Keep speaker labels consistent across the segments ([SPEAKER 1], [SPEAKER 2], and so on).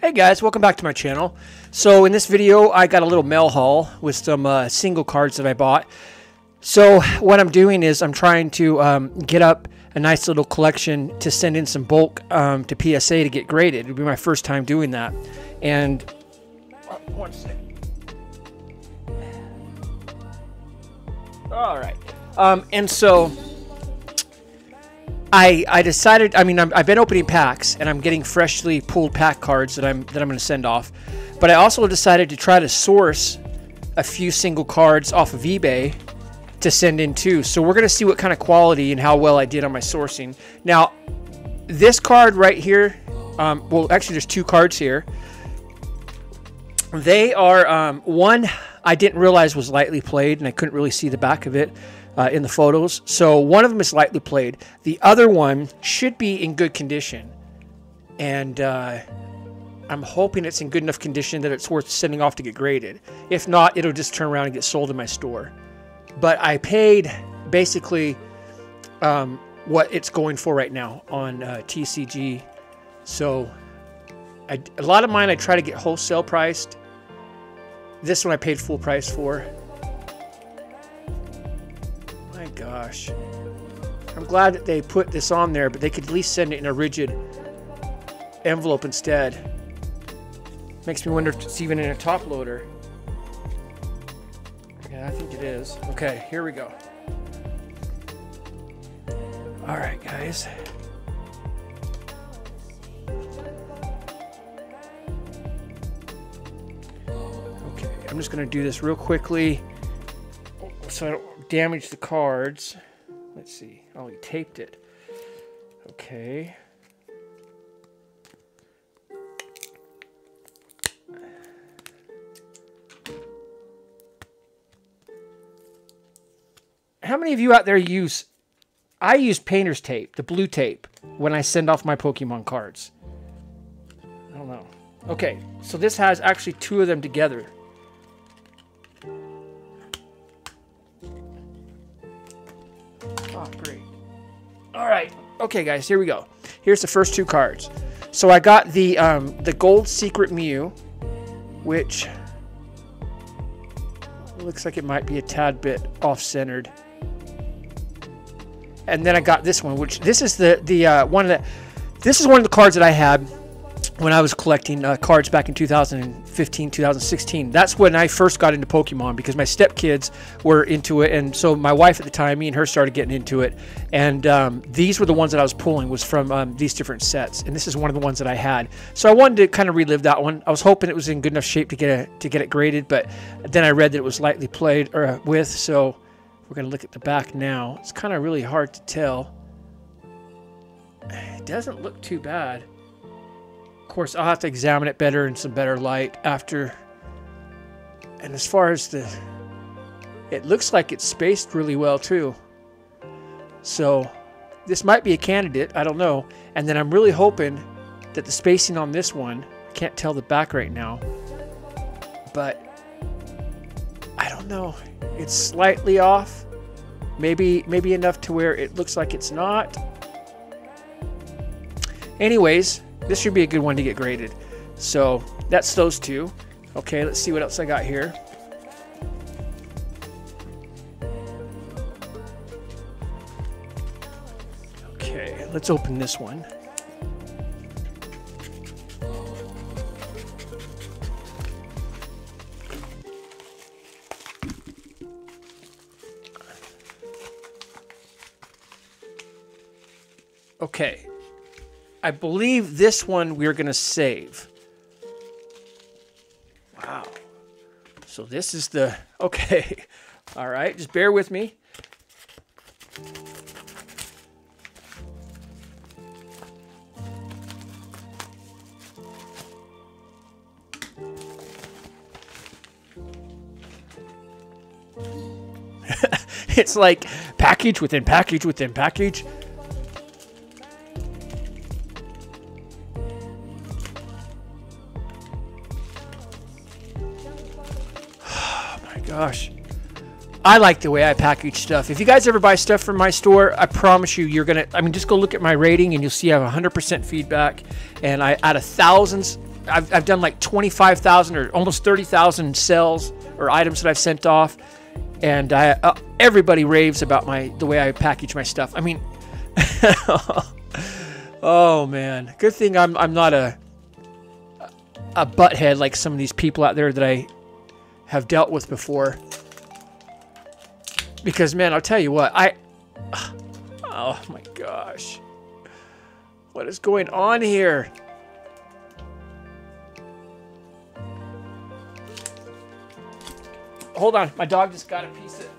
[SPEAKER 1] Hey guys, welcome back to my channel. So in this video I got a little mail haul with some single cards that I bought. So what I'm doing is I'm trying to get up a nice little collection to send in some bulk to PSA to get graded. It'll be my first time doing that. And one second. All right. And so I decided, I've been opening packs and I'm getting freshly pulled pack cards that I'm going to send off. But I also decided to try to source a few single cards off of eBay to send in too. So we're going to see what kind of quality and how well I did on my sourcing. Now, this card right here, well, actually there's two cards here. They are, one I didn't realize was lightly played and I couldn't really see the back of it in the photos. So one of them is lightly played. The other one should be in good condition. And I'm hoping it's in good enough condition that it's worth sending off to get graded. If not, it'll just turn around and get sold in my store. But I paid basically what it's going for right now on TCG. So a lot of mine I try to get wholesale priced. This one I paid full price for. My gosh. I'm glad that they put this on there, but they could at least send it in a rigid envelope instead. Makes me wonder if it's even in a top loader. Yeah, I think it is. Okay, here we go. All right, guys. Okay, I'm just going to do this real quickly so I don't damage the cards. Let's see. Oh, he taped it. Okay. How many of you out there use... I use painter's tape, the blue tape, when I send off my Pokemon cards. I don't know. Okay, so this has actually two of them together. Oh, great. All right. Okay, guys, here we go. Here's the first two cards. So I got the Gold Secret Mew, which looks like it might be a tad bit off-centered. And then I got this one, which this is this is one of the cards that I had when I was collecting cards back in 2015, 2016. That's when I first got into Pokemon because my stepkids were into it, and so my wife at the time, me and her started getting into it. And these were the ones that I was pulling was from these different sets, and this is one of the ones that I had. So I wanted to kind of relive that one. I was hoping it was in good enough shape to get it graded, but then I read that it was lightly played or with. So we're gonna look at the back now. It's kind of really hard to tell. It doesn't look too bad. Of course, I'll have to examine it better in some better light after. And as far as it looks like it's spaced really well too. So this might be a candidate, I don't know. And then I'm really hoping that the spacing on this one, I can't tell the back right now, but I don't know. It's slightly off. Maybe enough to where it looks like it's not. Anyways, this should be a good one to get graded. So that's those two. Okay, let's see what else I got here. Okay, let's open this one. Okay. I believe this one we're going to save. Wow. So this is the... Okay. All right. Just bear with me. It's like package within package within package. Gosh, I like the way I package stuff. If you guys ever buy stuff from my store, I promise you, you're gonna, just go look at my rating and you'll see I have 100% feedback. And out of thousands I've done like 25,000 or almost 30,000 sales or items that I've sent off, and everybody raves about the way I package my stuff. I mean, oh man, good thing I'm not a butthead like some of these people out there that I have dealt with before. Because man, I'll tell you what, oh my gosh, what is going on here? Hold on, my dog just got a piece of...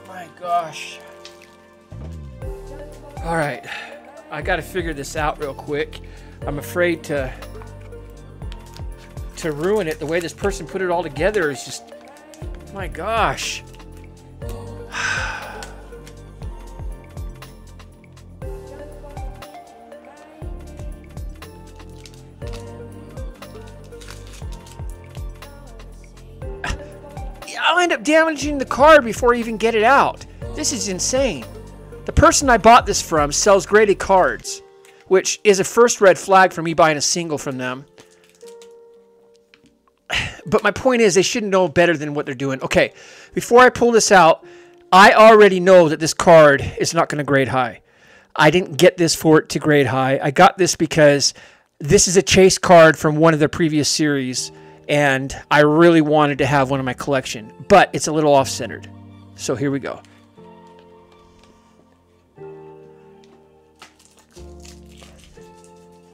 [SPEAKER 1] My gosh. All right, I got to figure this out real quick. I'm afraid to ruin it. The way this person put it all together is just... My gosh. I'll end up damaging the card before I even get it out. This is insane. The person I bought this from sells graded cards, which is a first red flag for me buying a single from them. But my point is, they should know better than what they're doing. Okay, before I pull this out, I already know that this card is not going to grade high. I didn't get this for it to grade high. I got this because this is a chase card from one of the previous series, and I really wanted to have one in my collection, but it's a little off-centered. So here we go.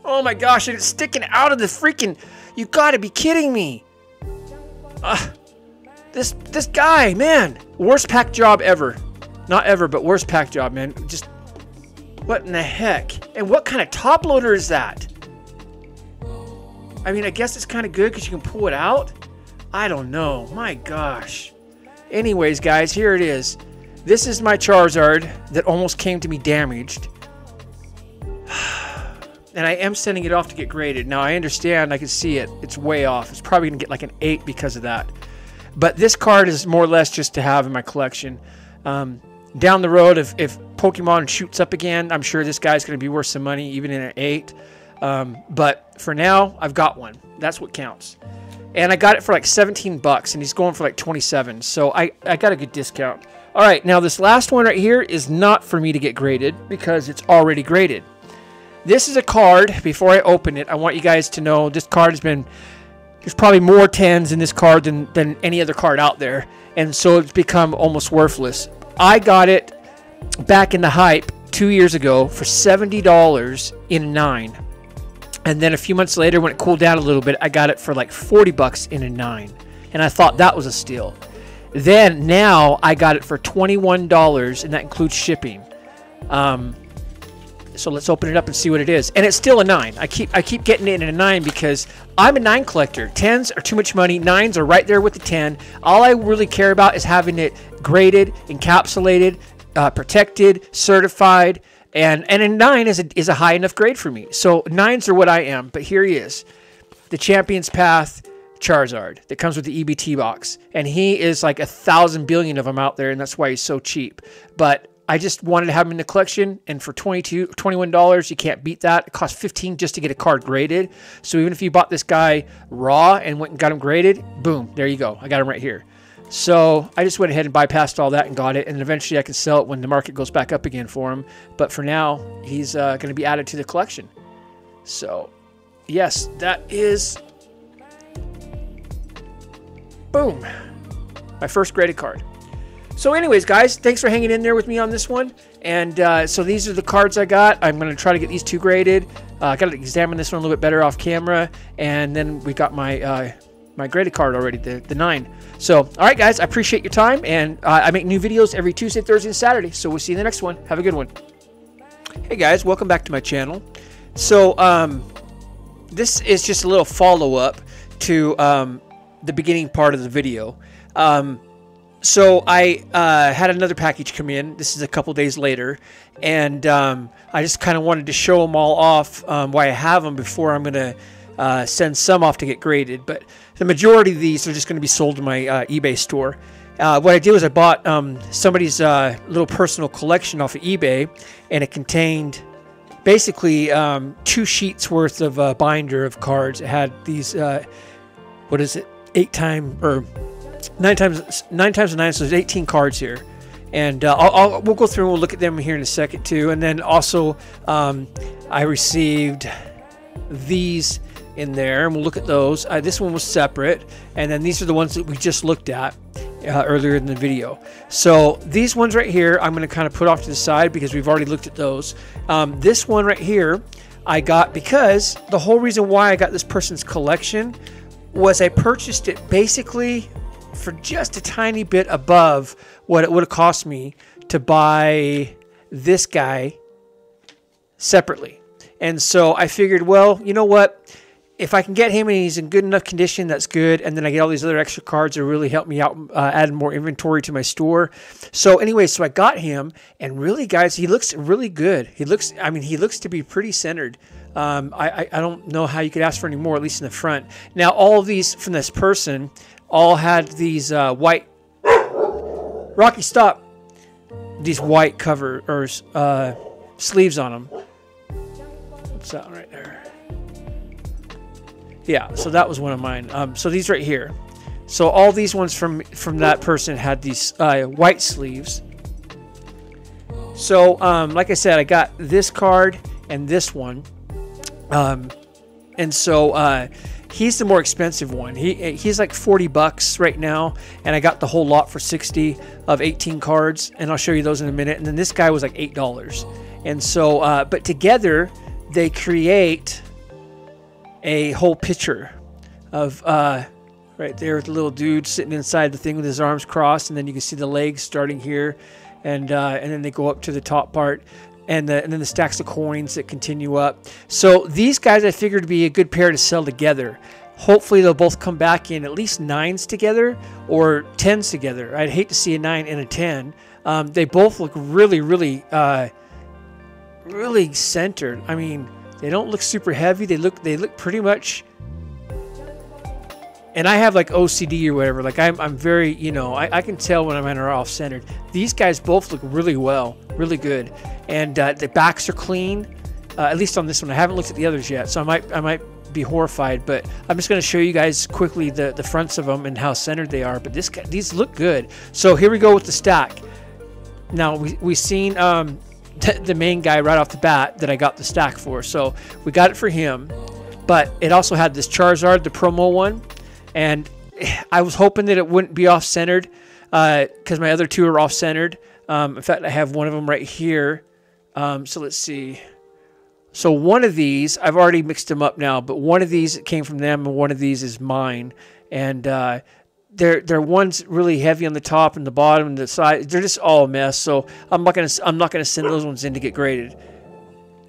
[SPEAKER 1] Oh my gosh, and it's sticking out of the freaking... You gotta be kidding me. This guy, man. Worst pack job ever. Not ever, but worst pack job, man. Just... What in the heck? And what kind of top loader is that? I mean, I guess it's kind of good because you can pull it out. I don't know. My gosh. Anyways, guys, here it is. This is my Charizard that almost came to me damaged. And I am sending it off to get graded. Now, I understand. I can see it. It's way off. It's probably going to get like an 8 because of that. But this card is more or less just to have in my collection. Down the road, if Pokemon shoots up again, I'm sure this guy's going to be worth some money, even in an 8. But for now, I've got one. That's what counts. And I got it for like 17 bucks, and he's going for like 27. So I got a good discount. All right, now this last one right here is not for me to get graded because it's already graded. This is a card. Before I open it, I want you guys to know this card has been... There's probably more 10s in this card than any other card out there. And so it's become almost worthless. I got it back in the hype 2 years ago for $70 in a 9. And then a few months later, when it cooled down a little bit, I got it for like 40 bucks in a 9. And I thought that was a steal. Then now I got it for $21, and that includes shipping. So let's open it up and see what it is. And it's still a 9. I keep getting it in a 9 because I'm a 9 collector. 10s are too much money. 9s are right there with the 10. All I really care about is having it graded, encapsulated, protected, certified. And a 9 is a high enough grade for me. So 9s are what I am. But here he is. The Champion's Path Charizard that comes with the EBT box. And he is like 1,000 billion of them out there. And that's why he's so cheap. But I just wanted to have him in the collection, and for $21, you can't beat that. It costs $15 just to get a card graded. So even if you bought this guy raw and went and got him graded, boom, there you go. I got him right here. So I just went ahead and bypassed all that and got it, and eventually I can sell it when the market goes back up again for him. But for now, he's going to be added to the collection. So, yes, that is... Boom. My first graded card. So anyways, guys, thanks for hanging in there with me on this one. And so these are the cards I got. I'm going to try to get these 2 graded. I got to examine this one a little bit better off camera. And then we got my my graded card already, the 9. So, all right, guys, I appreciate your time. And I make new videos every Tuesday, Thursday, and Saturday. So we'll see you in the next one. Have a good one. Hey, guys, welcome back to my channel. So this is just a little follow-up to the beginning part of the video. So I had another package come in. This is a couple days later, and I just kind of wanted to show them all off why I have them before I'm going to send some off to get graded. But the majority of these are just going to be sold to my eBay store. What I did was I bought somebody's little personal collection off of eBay, and it contained basically 2 sheets worth of a binder of cards. It had these, what is it, 8 times or 9 times 9 times 9, so there's 18 cards here. And we'll go through and we'll look at them here in a second too. And then also I received these in there, and we'll look at those. This one was separate, and then these are the ones that we just looked at earlier in the video. So these ones right here I'm going to kind of put off to the side because we've already looked at those. This one right here I got because the whole reason why I got this person's collection was I purchased it basically for just a tiny bit above what it would have cost me to buy this guy separately. And so I figured, well, you know what? If I can get him and he's in good enough condition, that's good. And then I get all these other extra cards that really help me out, adding more inventory to my store. So anyway, so I got him, and really, guys, he looks really good. He looks to be pretty centered. I don't know how you could ask for any more, at least in the front. Now, all of these from this person all had these white, Rocky, stop, these white cover or sleeves on them. What's that right there? Yeah, so that was one of mine. So these right here. So all these ones from that person had these white sleeves. So like I said, I got this card and this one. And so he's the more expensive one. He's like $40 right now, and I got the whole lot for $60 of 18 cards, and I'll show you those in a minute. And then this guy was like $8. And so but together they create a whole picture of right there with the little dude sitting inside the thing with his arms crossed, and then you can see the legs starting here, and then they go up to the top part, and then the stacks of coins that continue up. So these guys I figured would be a good pair to sell together. Hopefully they'll both come back in at least 9s together or 10s together. I'd hate to see a 9 and a 10. They both look really, really, really centered. I mean, they don't look super heavy. They look pretty much. And I have like OCD or whatever. Like I'm very, you know, I can tell when I'm off centered. These guys both look really well, really good, and the backs are clean. At least on this one. I haven't looked at the others yet, so I might be horrified. But I'm just going to show you guys quickly the fronts of them and how centered they are. But these look good. So here we go with the stack. Now we seen the main guy right off the bat that I got the stack for. So we got it for him, but it also had this Charizard, the promo one, and I was hoping that it wouldn't be off-centered because my other two are off-centered. In fact, I have one of them right here. So let's see. So one of these, I've already mixed them up now, but one of these came from them and one of these is mine. And they're one's really heavy on the top and the bottom and the side. They're just all a mess. So I'm not gonna send those ones in to get graded.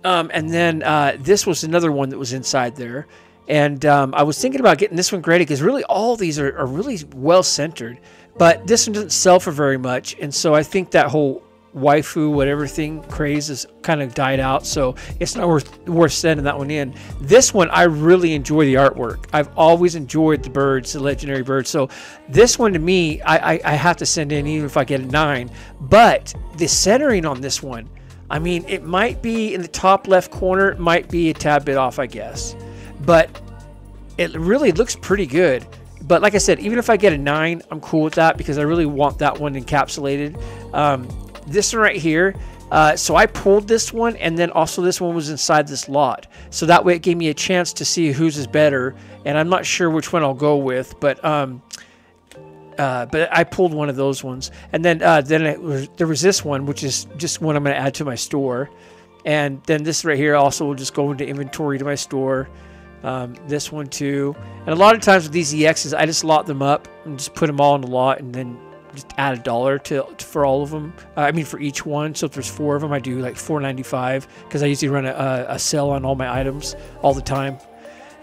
[SPEAKER 1] And then this was another one that was inside there, and I was thinking about getting this one graded because really all these are really well centered. But this one doesn't sell for very much, and so I think that whole waifu whatever thing craze has kind of died out, so it's not worth sending that one in. This one I really enjoy the artwork. I've always enjoyed the birds, the legendary birds, so this one to me I have to send in even if I get a 9. But the centering on this one, I mean, it might be in the top left corner, it might be a tad bit off, I guess, but it really looks pretty good. But like I said, even if I get a 9, I'm cool with that because I really want that one encapsulated. This one right here, so I pulled this one, and then also this one was inside this lot, so that way it gave me a chance to see whose is better, and I'm not sure which one I'll go with, but I pulled one of those ones. And then there was this one, which is just one I'm going to add to my store, and then this right here also will just go into inventory to my store. This one too, and a lot of times with these EXs I just lot them up and just put them all in the lot, and then just add $1 for all of them. I mean for each one. So if there's 4 of them, I do like $4.95 because I usually run a sale on all my items all the time.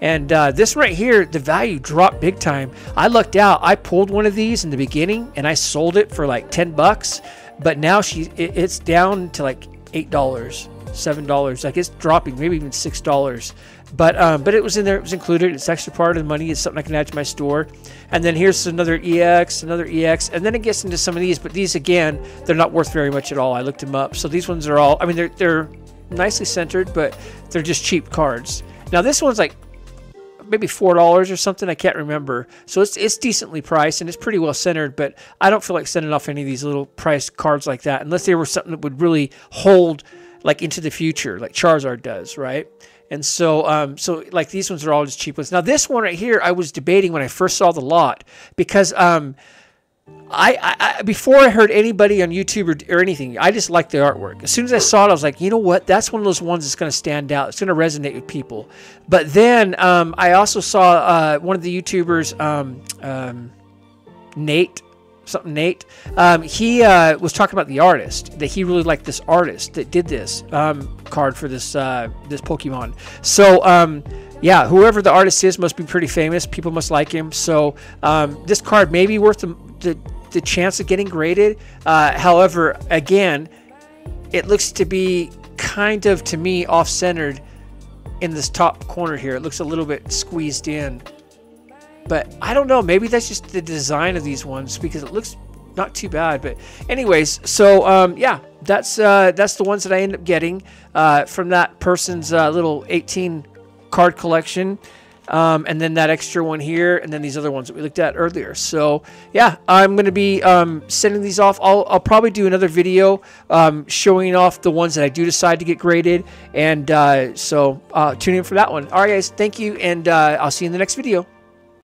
[SPEAKER 1] And this right here, the value dropped big time. I lucked out. I pulled one of these in the beginning and I sold it for like $10, but now it's down to like $8, $7. Like it's dropping, maybe even $6. But it was in there. It was included. It's extra part of the money. It's something I can add to my store. And then here's another EX, and then it gets into some of these. But these again, they're not worth very much at all. I looked them up. So these ones are all. I mean, they're nicely centered, but they're just cheap cards. Now this one's like maybe $4 or something. I can't remember. So it's decently priced and it's pretty well centered, but I don't feel like sending off any of these little priced cards like that unless they were something that would really hold like into the future, like Charizard does, right? And so, so like these ones are all just cheap ones. Now this one right here, I was debating when I first saw the lot because I before I heard anybody on YouTube or anything, I just liked the artwork. As soon as I saw it, I was like, you know what? That's one of those ones that's going to stand out. It's going to resonate with people. But then I also saw one of the YouTubers, Nate. He was talking about the artist, that he really liked this artist that did this card for this this Pokemon. So yeah, whoever the artist is must be pretty famous. People must like him. So this card may be worth the chance of getting graded. However, again, it looks to be kind of, to me, off-centered in this top corner here. It looks a little bit squeezed in. But I don't know, maybe that's just the design of these ones because it looks not too bad. But anyways, so yeah, that's the ones that I end up getting from that person's little 18 card collection. And then that extra one here, and then these other ones that we looked at earlier. So yeah, I'm going to be sending these off. I'll probably do another video showing off the ones that I do decide to get graded. And so tune in for that one. All right, guys, thank you, and I'll see you in the next video.